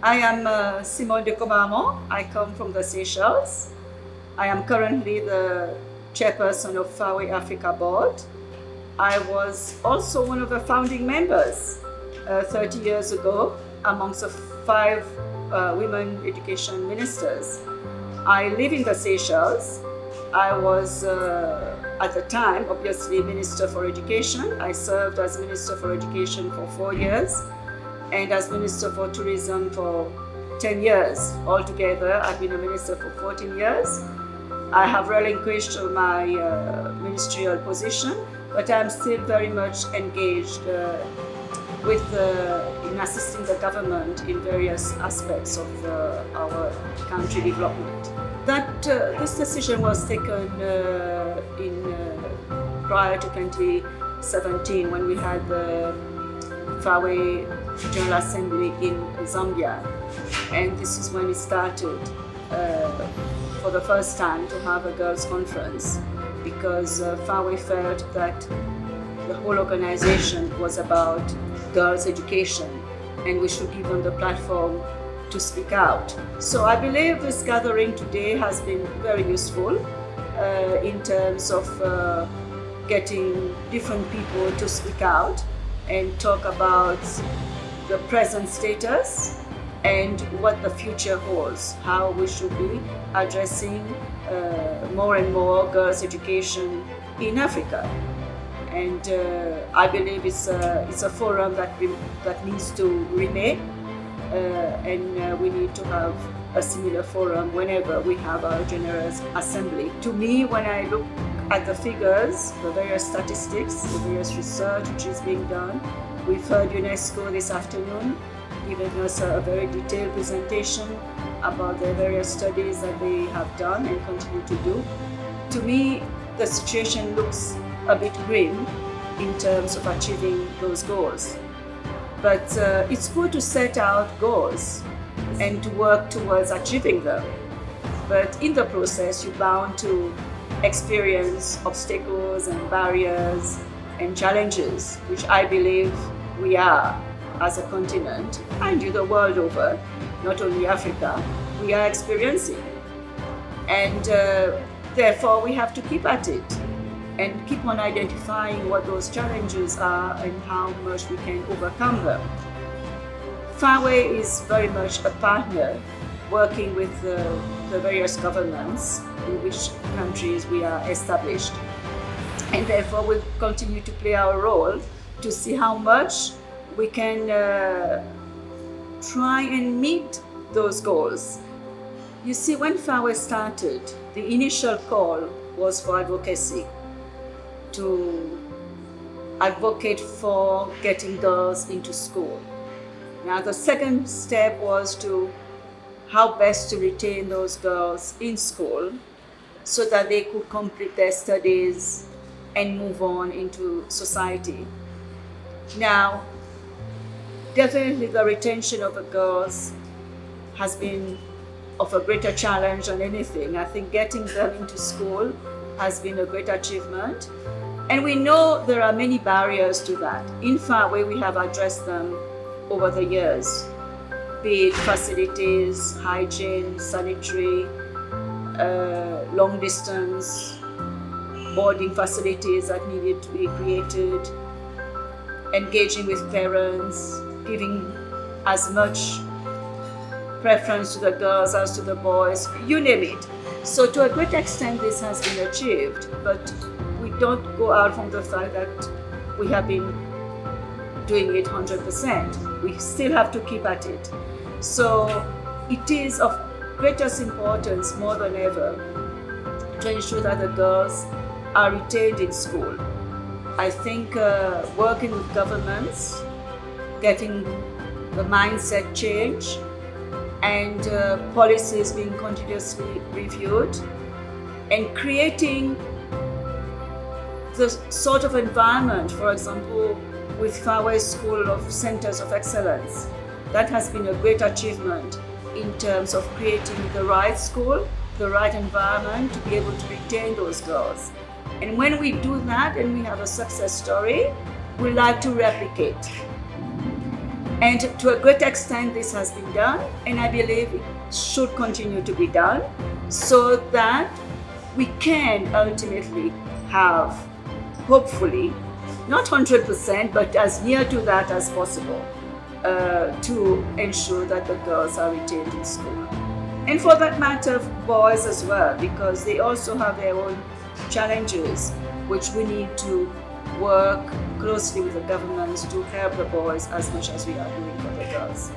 I am Simone de Cobamo. I come from the Seychelles. I am currently the chairperson of FAWE Africa Board. I was also one of the founding members 30 years ago amongst the 5 women education ministers. I live in the Seychelles. I was at the time obviously Minister for Education. I served as Minister for Education for 4 years and as Minister for Tourism for 10 years. Altogether, I've been a minister for 14 years. I have relinquished my ministerial position, but I'm still very much engaged in assisting the government in various aspects of our country development. This decision was taken prior to 2017 when we had the FAWE General Assembly in Zambia, and this is when it started for the first time to have a girls' conference, because FAWE felt that the whole organization was about girls' education and we should give them the platform to speak out. So I believe this gathering today has been very useful in terms of getting different people to speak out and talk about the present status and what the future holds, how we should be addressing more and more girls' education in Africa. And I believe it's a forum that needs to remain, and we need to have a similar forum whenever we have our General Assembly. To me, when I look at the figures, the various statistics, the various research which is being done, we've heard UNESCO this afternoon giving us a very detailed presentation about the various studies that they have done and continue to do. To me, the situation looks a bit grim in terms of achieving those goals. But it's good to set out goals and to work towards achieving them. But in the process, you're bound to experience obstacles and barriers and challenges, which I believe we are as a continent, and the world over, not only Africa, we are experiencing. And therefore we have to keep at it and keep on identifying what those challenges are and how much we can overcome them. FAWE is very much a partner working with the various governments in which countries we are established. And therefore we'll continue to play our role to see how much we can try and meet those goals. You see, when FAWE started, the initial call was for advocacy, to advocate for getting girls into school. Now the second step was to how best to retain those girls in school so that they could complete their studies and move on into society. Now, definitely the retention of the girls has been of a greater challenge than anything. I think getting them into school has been a great achievement. And we know there are many barriers to that. In FAWE, we have addressed them over the years, be it facilities, hygiene, sanitary, long distance, boarding facilities that needed to be created, engaging with parents, giving as much preference to the girls as to the boys, you name it. So to a great extent this has been achieved, but we don't go out from the fact that we have been doing it 100%. We still have to keep at it. So it is of greatest importance more than ever to ensure that the girls are retained in school. I think working with governments, getting the mindset change, and policies being continuously reviewed, and creating the sort of environment, for example, with FAWE School of Centers of Excellence. That has been a great achievement in terms of creating the right school, the right environment to be able to retain those girls. And when we do that and we have a success story, we like to replicate. And to a great extent, this has been done, and I believe it should continue to be done so that we can ultimately have, hopefully, not 100%, but as near to that as possible, to ensure that the girls are retained in school. And for that matter, boys as well, because they also have their own challenges, which we need to work closely with the governments to help the boys as much as we are doing for the girls.